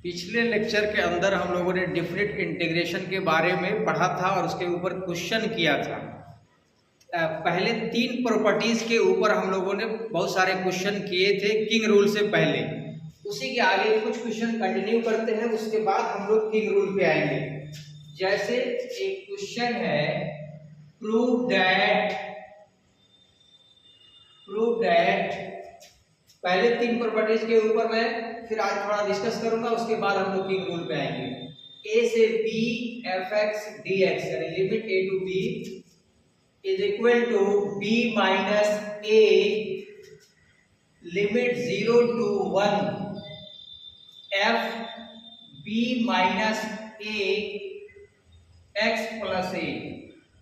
पिछले लेक्चर के अंदर हम लोगों ने डिफरेंट इंटीग्रेशन के बारे में पढ़ा था और उसके ऊपर क्वेश्चन किया था। पहले 3 प्रॉपर्टीज के ऊपर हम लोगों ने बहुत सारे क्वेश्चन किए थे किंग रूल से पहले। उसी के आगे कुछ क्वेश्चन कंटिन्यू करते हैं, उसके बाद हम लोग किंग रूल पे आएंगे। जैसे एक क्वेश्चन है प्रूव दैट पहले 3 प्रॉपर्टीज के ऊपर मैं फिर आज थोड़ा डिस्कस करूंगा, उसके बाद हम लोग किंग रूल पे आएंगे। ए से B F x D X यानी limit A to B is equal to B minus A limit 0 to 1 F B minus A x plus A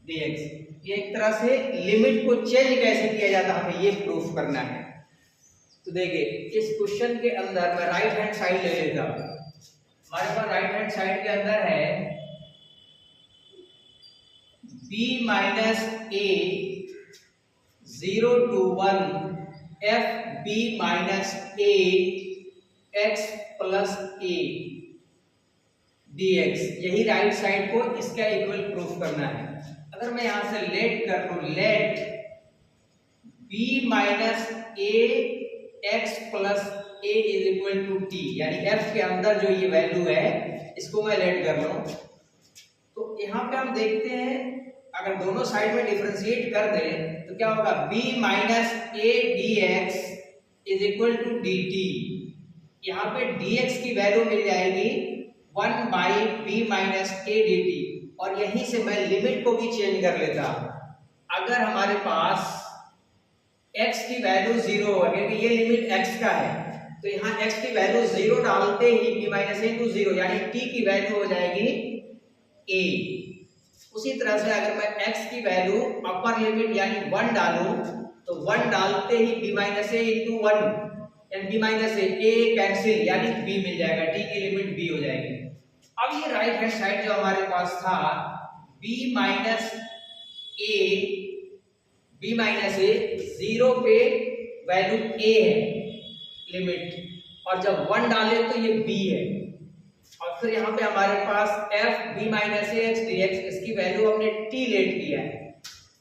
D X. ये एक तरह से लिमिट को चेंज कैसे किया जाता है हमें ये प्रूफ करना है। तो देखिए इस क्वेश्चन के अंदर मैं राइट हैंड साइड ले लेता हूं। हमारे पास राइट हैंड साइड के अंदर है b minus a 0 to 1 F B minus A x plus A D x. यही राइट साइड को इसका इक्वल प्रूफ करना है। अगर मैं यहां से लेट कर लूं, let b minus a x plus a is equal to t, यानी f के अंदर जो ये वैल्यू है इसको मैं लेट कर लूं, तो यहाँ पे हम देखते हैं अगर दोनों साइड में डिफरेंशिएट कर दें तो क्या होगा, b minus a D x is equal to d t. यहाँ पे dx की वैल्यू मिल जाएगी 1 by b minus a d t, और यहीं से मैं लिमिट को भी चेंज कर लेता। अगर हमारे पास x की वैल्यू 0 होगा, क्योंकि ये लिमिट x का है, तो यहाँ x की वैल्यू 0 डालते ही b माइनस ए टू 0 यानी t की वैल्यू हो जाएगी a। उसी तरह से अगर मैं x की वैल्यू अपर लिमिट यानी 1 डालूं तो 1 डालते ही b माइनस ए इंटू 1 यानी b माइनस ए कैंसिल यानी b मिल जाएगा, t की लिमिट b हो जाएगी। अब ये राइट हैंड साइड जो हमारे पास था b माइनस ए 0 पे वैल्यू a है लिमिट, और जब 1 डाले तो ये b है, और फिर यहाँ पे हमारे पास f b माइनस ए एक्स डी एक्स, इसकी वैल्यू हमने t लेट किया है,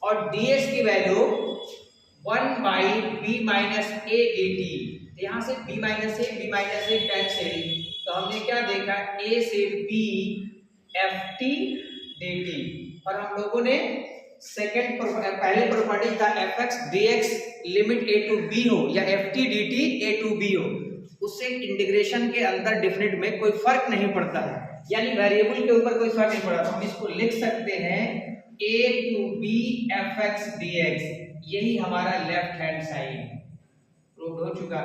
और dx की value 1 by b minus a d t. यहाँ से b माइनस ए कैंसिल, तो हमने क्या देखा a से b f t d t, और हम लोगों ने सेकेंड पहले प्रॉपर्टी था f x D x limit A to b हो या f t d t a to b हो, उससे इंटीग्रेशन के अंदर डिफरेंट में कोई फर्क नहीं पड़ता है, यानी वेरिएबल के ऊपर कोई फर्क नहीं पड़ता। तो हम इसको लिख सकते हैं A to B F x D x, यही हमारा लेफ्ट हैंड साइड प्रूव हो चुका।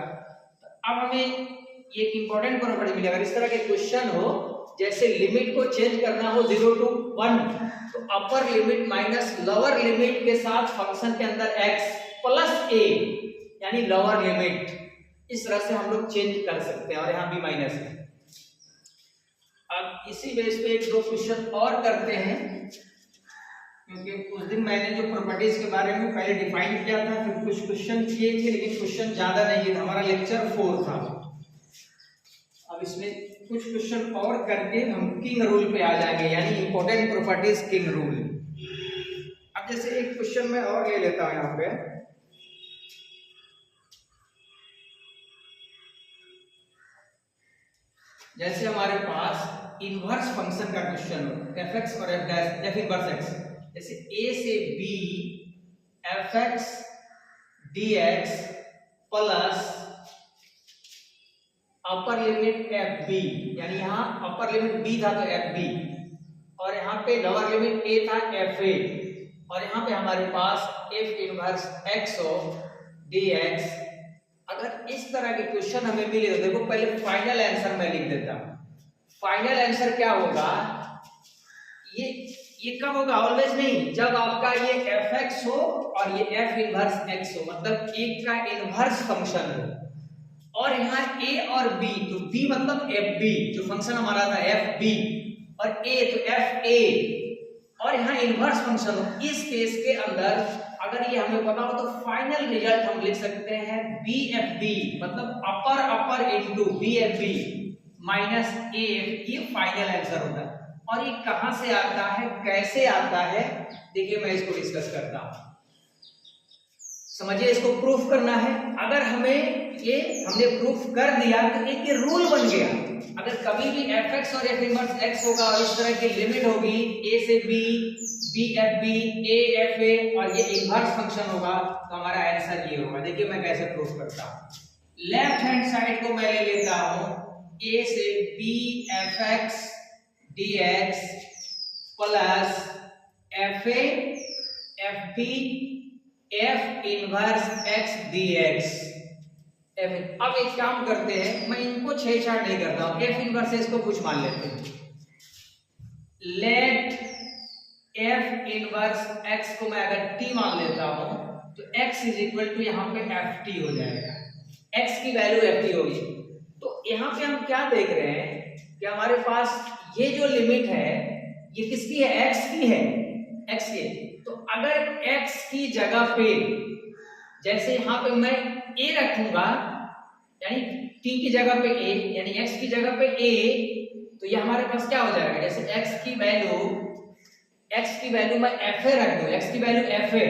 अब हमें ये इंपॉर्टेंट प्रॉपर्टी मिली, अगर इस तरह के क्वेश्चन हो जैसे लिमिट को चेंज करना हो 0 to 1 तो upper limit minus lower limit के साथ फंक्शन के अंदर x प्लस a यानी लोअर लिमिट, इस तरह से हम लोग चेंज कर सकते हैं, और यहाँ भी माइनस है। अब इसी बेस पे 1-2 क्वेश्चन और करते हैं, क्योंकि उस दिन मैंने जो प्रॉपर्टीज के बारे में पहले डिफाइन किया था, फिर कुछ क्वेश्चन किए थे, लेकिन क्वेश्चन ज्यादा नहीं था, हमारा लेक्चर 4 था। अब इसमें कुछ क्वेश्चन और करके हम किंग रूल पे आ जाएंगे, यानी इंपॉर्टेंट प्रॉपर्टीज किंग रूल। अब जैसे एक क्वेश्चन मैं और ले लेता हूं यहाँ पे, जैसे हमारे पास इनवर्स फंक्शन का क्वेश्चन हो एफ एक्स और एफ डैश या फिर इनवर्स एक्स, जैसे a से b f x D x plus upper limit f b, यानी यहाँ अपर लिमिट b था तो एफ बी, और यहाँ पे लोअर लिमिट a था एफ ए, और यहाँ पे हमारे पास F inverse X of D X. अगर इस तरह के क्वेश्चन हमें मिले तो देखो पहले फाइनल आंसर मैं लिख देता हूं। फाइनल आंसर क्या होगा, ये कब होगा, ऑलवेज नहीं, जब आपका ये एफ एक्स हो और ये एफ इनवर्स एक्स हो, मतलब एक का इनवर्स फंक्शन हो, और यहाँ a और b, तो b मतलब एफ बी जो फंक्शन हमारा था एफ बी, और a तो एफ ए, और यहाँ इनवर्स फंक्शन हो। इस केस के अंदर अगर ये हमें पता हो तो फाइनल रिजल्ट हम लिख सकते हैं बी एफ बी, मतलब upper into B F B, minus A, ये फाइनल आंसर होता है। और ये कहां से आता है, कैसे आता है, देखिए मैं इसको डिस्कस करता हूं। समझिए, इसको प्रूफ करना है। अगर हमने प्रूफ कर दिया तो एक ये रूल बन गया। अगर कभी भी fx और f इनवर्स x होगा और इस तरह की लिमिट होगी a से b, b f b, a f a और ये इनवर्स फंक्शन होगा तो हमारा आंसर ये होगा। देखिए मैं कैसे प्रूफ करता हूं। लेफ्ट हैंड साइड को मैं ले लेता हूं a से b fx dx plus f a f b f inverse x dx। अब एक काम करते हैं, मैं इनको छेड़छाड़ नहीं करता हूं, f इनवर्स इसको कुछ मान लेते हैं। लेट f इनवर्स x को मैं अगर t मान लेता हूं तो x इज इक्वल टू यहां पे ft हो जाएगा। x की वैल्यू ft होगी। तो यहां पे हम क्या देख रहे हैं कि हमारे पास ये जो लिमिट है ये किसकी है, x की है, x की। तो अगर x की जगह पे जैसे यहां पे मैं a रखूंगा, यानी t की जगह पे a, यानी x की जगह पे a, तो ये हमारे पास क्या हो जाएगा, जैसे x की वैल्यू मैं fa रख दूं, x की वैल्यू fa,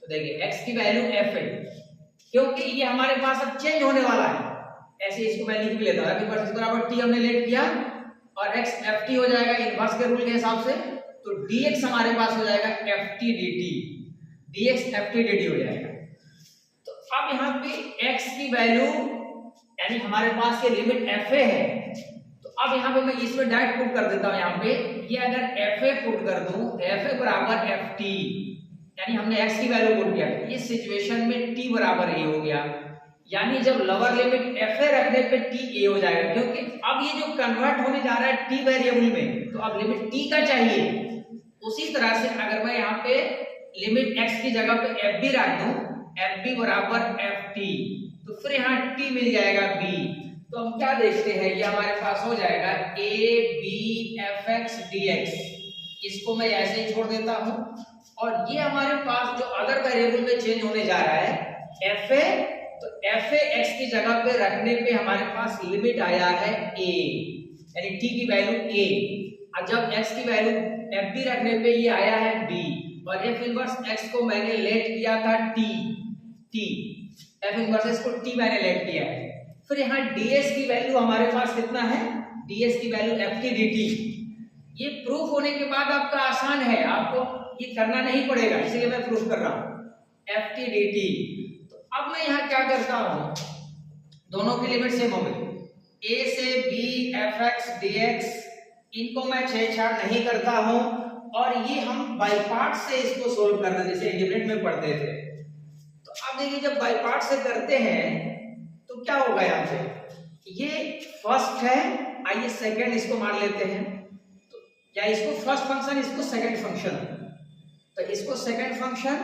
तो देखिए x की वैल्यू fa, क्योंकि ये हमारे पास अब चेंज होने वाला है। ऐसे इसको मैं लिख भी लेता हूं, f इनवर्स बराबर t हमने लेट किया और x ft हो जाएगा इनवर्स के रूल के हिसाब से, तो dx हमारे पास हो जाएगा ft dt, dx ft dt हो जाएगा। तो अब यहाँ पे x की वैल्यू यानी हमारे पास ये लिमिट fa है, तो अब यहाँ पे मैं इसमें डायरेक्ट पुट कर देता हूँ। यहाँ पे ये अगर fa पुट कर दूं तो fa बराबर ft, यानी हमने x की वैल्यू पुट किया, इस सिचुएशन में t बराबर a हो गया, यानी जब लोअर लिमिट fa रखने पे t a हो जाएगा, क्योंकि अब ये जो कन्वर्ट होने जा रहा है t वेरिएबल में, तो अब लिमिट t का चाहिए। उसी तरह से अगर मैं यहाँ पे लिमिट x की जगह पे fb रख दूं, fb बराबर ft, तो फिर यहाँ t मिल जाएगा b। तो हम क्या देखते हैं, ये हमारे पास हो जाएगा a b fx dx, इसको मैं ऐसे ही छोड़ देता हूं। और ये हमारे पास जो अदर वेरिएबल में चेंज होने जा रहा है fa, तो fa x की जगह पे रखने पे हमारे पास लिमिट आया है a, यानी t की वैल्यू a, और जब x की वैल्यू fb रखने पे ये आया है b, और f इनवर्स x को मैंने लेट किया था t, f इनवर्स को t मैंने लेट किया है। फिर यहाँ ds की वैल्यू हमारे पास कितना है, ds की वैल्यू ft dt। ये प्रूफ होने के बाद आपका आसान है, आपको ये करना नहीं पड़ेगा, इसलिए मैं प्रूफ कर रहा हूँ ft dt। तो अब मैं यहाँ क्या करता हूँ, दोनों की लिमिट सेम हो गई, a से b fx dx, इनको मैं छेड़छाड़ नहीं करता हूँ, और ये हम बाय पार्ट से इसको सोल्व करते हैं जैसे इंटीग्रेट में पढ़ते थे। तो अब देखिए जब बाय पार्ट से करते हैं तो क्या होगा, यहाँ पे ये फर्स्ट है, आइए सेकंड इसको मान लेते हैं, तो या इसको फर्स्ट फंक्शन, इसको सेकंड फंक्शन, तो इसको सेकंड फंक्शन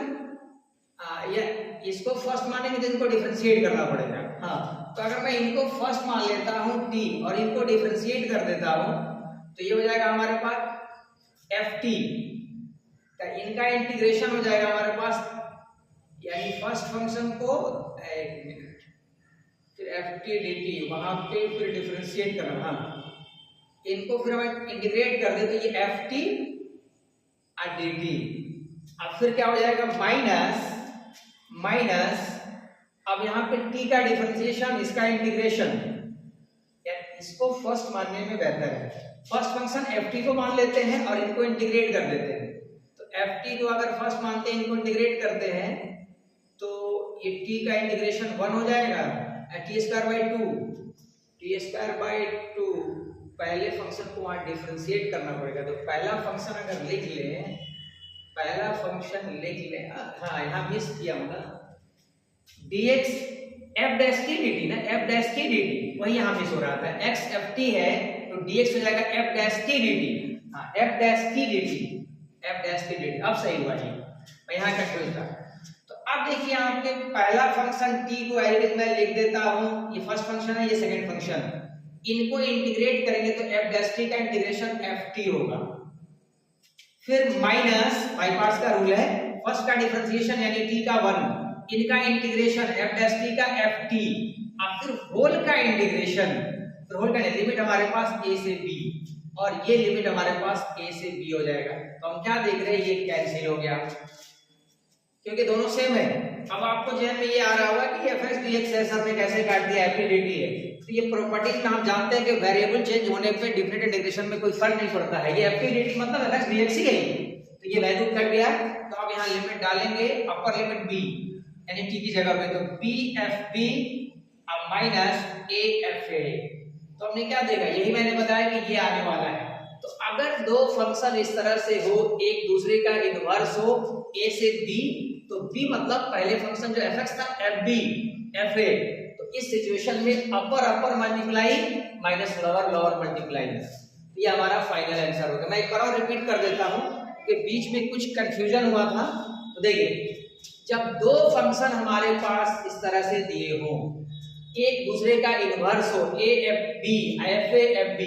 या इसको फर्स्ट मानेंगे तो इनको डिफरेंशिएट करना पड़ेगा। हाँ, तो अगर मैं इनको फर्स्ट मान लेता हूँ t और इनको डिफरेंशिएट कर देता हूँ तो ये हो जाएगा हमारे पास ft, इनका इंटीग्रेशन हो जाएगा हमारे पास, यानी फर्स्ट फंक्शन को एक मिनट, फिर ft dt वहां पे फिर डिफरेंशिएट करना, हाँ इनको फिर हम इंटीग्रेट कर दे तो ये ft और dt, अब फिर क्या हो जाएगा माइनस, अब यहाँ पे t का डिफरेंशिएशन, इसका इंटीग्रेशन, इसको फर्स्ट मानने में बेहतर है, फर्स्ट फंक्शन ft को मान लेते हैं और इनको इंटीग्रेट कर देते हैं। तो ft को अगर फर्स्ट मानते हैं, इनको इंटीग्रेट करते हैं तो ये t का इंटीग्रेशन 1 हो जाएगा, t स्क्वायर बाई 2, पहले फंक्शन को वहां डिफरेंशिएट करना पड़ेगा। तो पहला फंक्शन अगर लिख लें, हाँ यहाँ मिस किया होगा, dx f डैश की dt ना, f डैश की dt वही यहाँ मिस हो रहा था, x ft है तो dx हो जाएगा f डैश की dt, हाँ f डैश की dt, अब सही हुआ जी, मैं यहाँ कंफ्यूज था। तो अब देखिए यहाँ पे पहला फंक्शन t को एज मैं लिख देता हूँ, ये फर्स्ट फंक्शन है, ये सेकंड फंक्शन, इनको इंटीग्रेट करेंगे तो f डैश t का इंटीग्रेशन ft होगा, फिर माइनस बाय पार्ट्स का रूल है, फर्स्ट का डिफरेंशिएशन यानी t का 1, इनका इंटीग्रेशन f डैश t का ft, और फिर होल का इंटीग्रेशन फिर होल करने लिमिट हमारे पास a से b और ये लिमिट हमारे पास a से b हो जाएगा। तो हम क्या देख रहे हैं, ये कैंसिल हो गया क्योंकि दोनों सेम है। अब आपको जहन में ये आ रहा होगा कि fx dx है सर ने कैसे काट दिया, एफ डी टी है। तो ये प्रॉपर्टीज में हम जानते हैं कि वेरिएबल चेंज होने पे डिफरेंट इंटीग्रेशन में कोई फर्क नहीं पड़ता है। ये एफ डी टी मतलब fx dx ही है, तो ये वैल्यू कट गया। तो अब यहाँ लिमिट डालेंगे अपर लिमिट b यानी t की जगह पे, तो b f b minus a f a। तो हमने क्या देखा, यही मैंने बताया कि ये आने वाला है। तो अगर दो फंक्शन इस तरह से हो, एक दूसरे का इनवर्स हो a से b, तो b मतलब पहले फंक्शन जो fx था fb fa, तो इस सिचुएशन में upper upper multiply minus lower lower multiply. तो ये हमारा फाइनल आंसर होगा। मैं एक बार और रिपीट कर देता हूं कि बीच में कुछ कंफ्यूजन हुआ था। तो देखिए, जब दो फंक्शन हमारे पास इस तरह से दिए हो, एक दूसरे का इनवर्स हो a f b f a f b,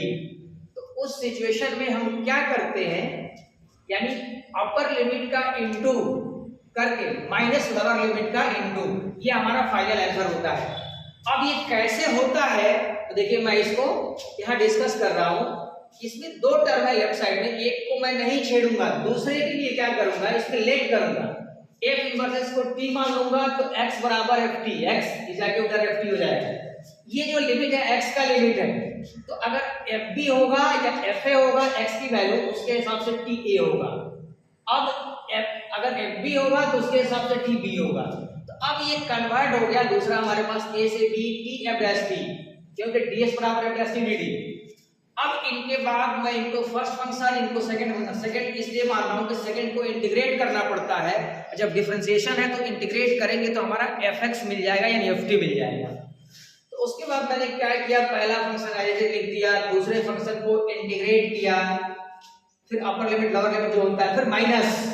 तो उस सिचुएशन में हम क्या करते हैं, यानी अपर लिमिट का इनटू करके माइनस लोअर लिमिट का इनटू, ये हमारा फाइनल आंसर होता है। अब ये कैसे होता है, तो देखिए मैं इसको यहाँ डिस्कस कर रहा हूँ। इसमें दो टर्म है लेफ्ट साइड में, एक को मैं नहीं छेड़ूंगा, दूसरे के लिए क्या करूंगा, इसमें लेट करूंगा। f इनवर्स को t मान लूंगा तो x बराबर ft, x जाके उधर ft हो जाएगा। ये जो लिमिट है x का लिमिट है, तो अगर fb होगा या fa होगा x की वैल्यू, उसके हिसाब से ta होगा। अब अगर fb होगा तो उसके हिसाब से tb होगा। तो अब ये कन्वर्ट हो गया, दूसरा हमारे पास a से b t f dash t, क्योंकि ds बराबर f डैश t dt। अब इनके बाद मैं इनको फर्स्ट फंक्शन, इनको सेकंड फंक्शन, सेकंड इसलिए मान रहा हूं कि सेकंड को इंटीग्रेट करना पड़ता है। जब डिफरेंशिएशन है तो इंटीग्रेट करेंगे तो हमारा fx मिल जाएगा यानी ft मिल जाएगा। तो उसके बाद मैंने क्या किया, पहला फंक्शन एज लिख दिया, दूसरे फंक्शन को इंटीग्रेट किया, फिर अपर लिमिट लोअर लिमिट जो होता है, फिर माइनस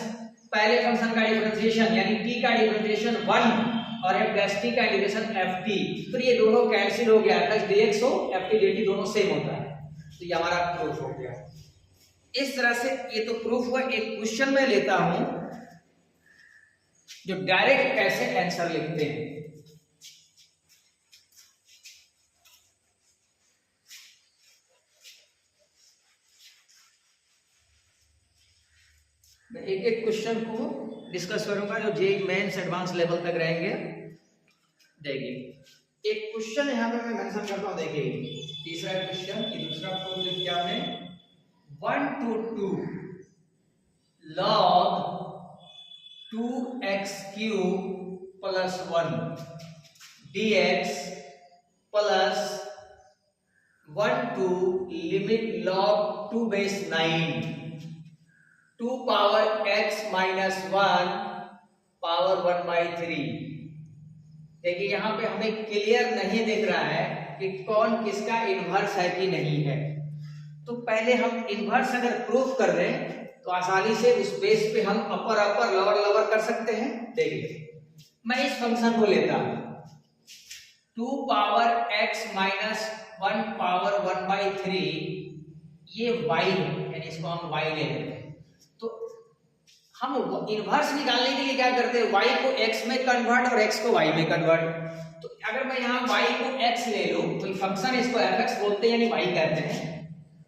पहले फंक्शन का डिफरेंशिएशन यानी t का डिफरेंशिएशन 1 और f डैश t का इंटीग्रेशन ft, फिर ये दोनों कैंसिल हो गया, fx dx हो ft dt दोनों सेम होता है। तो ये हमारा प्रूफ हो गया। इस तरह से ये तो प्रूफ हुआ। एक क्वेश्चन में लेता हूं जो डायरेक्ट कैसे आंसर लिखते हैं। मैं एक एक क्वेश्चन को डिस्कस करूंगा जो जेईई मेंस एडवांस लेवल तक रहेंगे। देखिए एक क्वेश्चन यहाँ पे मैं मेंशन करता हूँ, देखिए तीसरा क्वेश्चन, दूसरा प्रूफ लिख दिया हमने, 1 to 2 log 2x cube plus 1 dx plus 1 to limit log 2 base 9 2 power x minus 1 power 1 by 3। देखिए यहाँ पे हमें क्लियर नहीं दिख रहा है कि कौन किसका इनवर्स है कि नहीं है। तो पहले हम इनवर्स अगर प्रूफ कर दें तो आसानी से उस बेस पे हम अपर अपर लोअर लोअर कर सकते हैं। देखिए मैं इस फंक्शन को लेता हूं 2 power x minus 1 power 1 by 3, ये y है यानी इसको हम y ले लेते हैं। तो हम इनवर्स निकालने के लिए क्या करते हैं, y को x में कन्वर्ट और x को y में कन्वर्ट। तो अगर मैं यहाँ y को x ले लूं, कोई फंक्शन इसको fx बोलते हैं यानी y कहते हैं,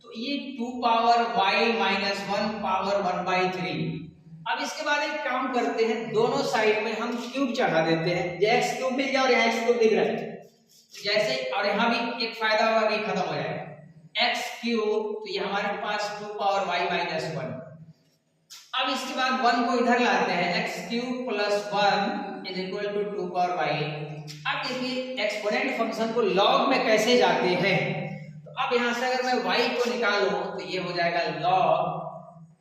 तो ये 2 power y minus 1 power 1 by 3। अब इसके बाद एक काम करते हैं, दोनों साइड में हम क्यूब चढ़ा देते हैं, ये x क्यूब मिल जाए और यहाँ x क्यूब दिख रहा है जैसे, और यहाँ भी एक फायदा होगा कि खत्म हो जाएगा x क्यूब, तो ये हमारे पास 2 पावर y माइनस 1। अब इसके बाद 1 को इधर लाते हैं, x cube plus 1 is equal to 2 power y। अब देखिए एक्सपोनेंट फंक्शन को लॉग में कैसे जाते हैं, तो अब यहाँ से अगर मैं y को निकालूं तो ये हो जाएगा log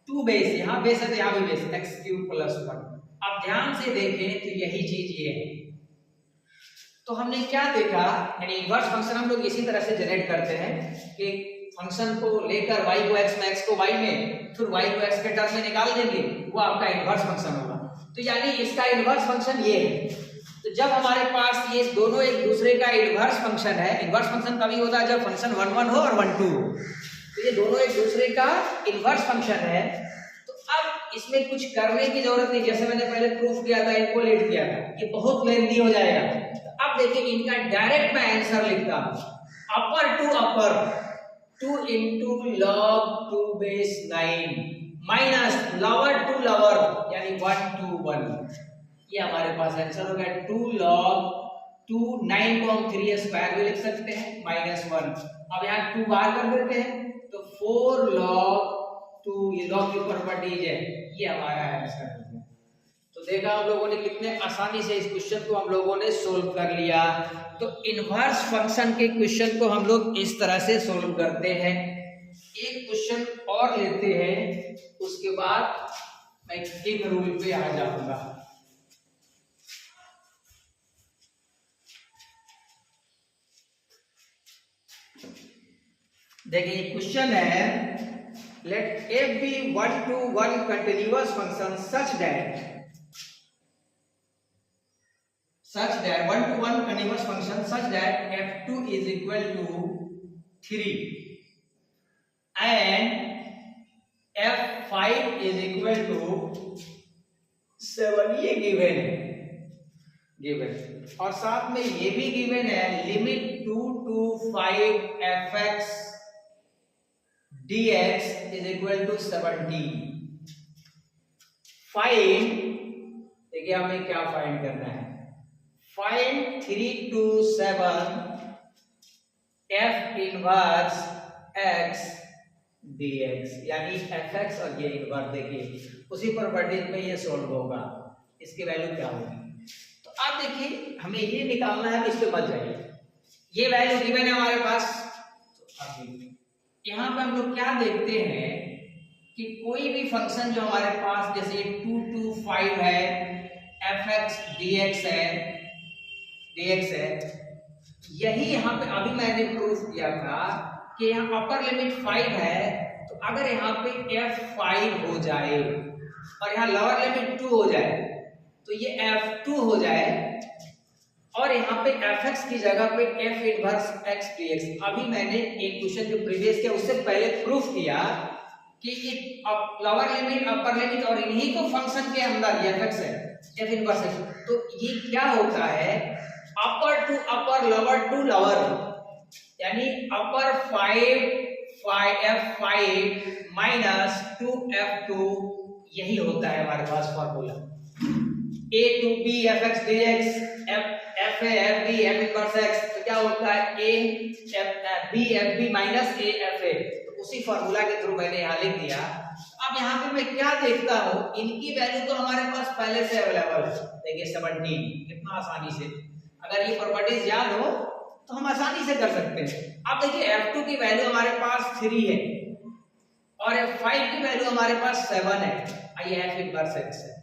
2 बेस, यहाँ बेस है तो यहाँ भी बेस, x क्यूब प्लस 1। अब ध्यान से देखें तो यही चीज ये है। तो हमने क्या देखा, यानी इनवर्स फंक्शन हम लोग इसी तरह से जनरेट करते हैं कि फंक्शन को लेकर y को x में, x को y में, फिर y को x के टर्म में निकाल देंगे, वो आपका इनवर्स फंक्शन होगा। तो यानी इसका इनवर्स फंक्शन ये है। तो जब हमारे पास ये दोनों एक दूसरे का इनवर्स फंक्शन है, इनवर्स फंक्शन तभी होता है जब फंक्शन 1 1 हो और 1 2 हो, तो ये दोनों एक दूसरे का इनवर्स फंक्शन है। तो अब इसमें कुछ करने की जरूरत नहीं, जैसे मैंने पहले प्रूफ किया था, इनको लेट किया था, ये बहुत लेंथी हो जाएगा। अब देखिए इनका डायरेक्ट मैं आंसर लिखता हूं, upper to upper 2 into log 2 base 9 minus lower to lower यानी 1 to 1। ये हमारे पास आंसर हो गया 2 log 2 9 को हम 3 स्क्वायर भी लिख सकते हैं -1। अब यहाँ 2 बाहर कर देते हैं तो 4 log 2, ये log की प्रॉपर्टीज है, ये हमारा आंसर हो गया। तो देखा हम लोगों ने कितने आसानी से इस क्वेश्चन को हम लोगों ने सोल्व कर लिया। तो इनवर्स फंक्शन के क्वेश्चन को हम लोग इस तरह से सोल्व करते हैं। एक क्वेश्चन और लेते हैं, उसके बाद मैं किंग रूल पे आ जाऊंगा। देखिए क्वेश्चन है, late f be 1 to 1 continuous function such that 1 to 1 continuous function such that f2 is equal to 3 and f5 is equal to 7। ये गिवन और साथ में ये भी गिवन है, limit 2 to 5 fx dx is equal to 17। Find, देखिए हमें क्या फाइंड करना है, find 3 to 7 f inverse x dx, यानी fx और ये इनवर्स। देखिए उसी प्रॉपर्टीज में ये सोल्व होगा, इसकी वैल्यू क्या होगी। तो आप देखिए हमें ये निकालना है, इस पे मत जाइए, ये वैल्यू गिवन है हमारे पास। तो अब यहाँ पे हम लोग क्या देखते हैं कि कोई भी फंक्शन जो हमारे पास जैसे 2 to 5 है, fx dx है, यही यहाँ पे अभी मैंने प्रूफ किया था कि यहाँ अपर लिमिट 5 है, तो अगर यहाँ पे f5 हो जाए और यहाँ लोअर लिमिट 2 हो जाए तो ये f2 हो जाए, और यहाँ पे fx की जगह पे f इनवर्स x dx। अभी मैंने एक क्वेश्चन जो प्रीवियस किया उससे पहले प्रूफ किया कि ये लोअर लिमिट अपर लिमिट और इन्हीं को फंक्शन के अंदर fx है, f इनवर्स है, तो ये क्या होता है, upper to upper lower to lower, यानी अपर 5 f5 माइनस 2f2, यही होता है हमारे पास formula. a to b fx dx, f a f b f inverse x, तो क्या होता है a f b f b minus a f a। तो उसी फॉर्मूला के थ्रू मैंने यहाँ लिख दिया। अब यहाँ पे मैं क्या देखता हूँ, इनकी वैल्यू तो हमारे पास पहले से अवेलेबल है। देखिए 17, कितना आसानी से, अगर ये प्रॉपर्टीज याद हो तो हम आसानी से कर सकते हैं। अब देखिए f2 की वैल्यू हमारे पास 3 है और f5 की वैल्यू हमारे पास 7 है, ये f इनवर्स x है।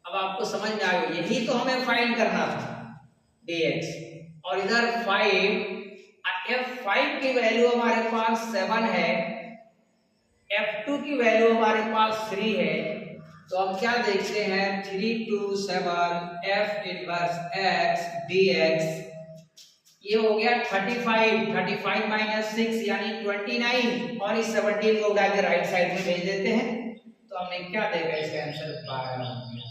अब आपको समझ में आ गया, यही तो हमें फाइंड करना था dx, और इधर 5 की वैल्यू हमारे पास 7 है, f2 की वैल्यू हमारे पास 3 है, तो हम क्या देखते हैं 3 to 7 f inverse x dx, ये हो गया 35 माइनस 6 यानी 29, और इस 17 को उड़ा के राइट साइड में भेज देते हैं, तो हमने क्या देखा, इसका आंसर 12 हो गया।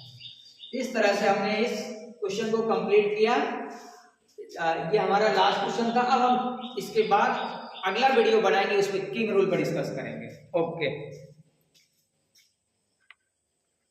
इस तरह से हमने इस क्वेश्चन को कंप्लीट किया। ये हमारा लास्ट क्वेश्चन था। अब हम इसके बाद अगला वीडियो बनाएंगे, उसमें किंग रूल पर डिस्कस करेंगे। ओके।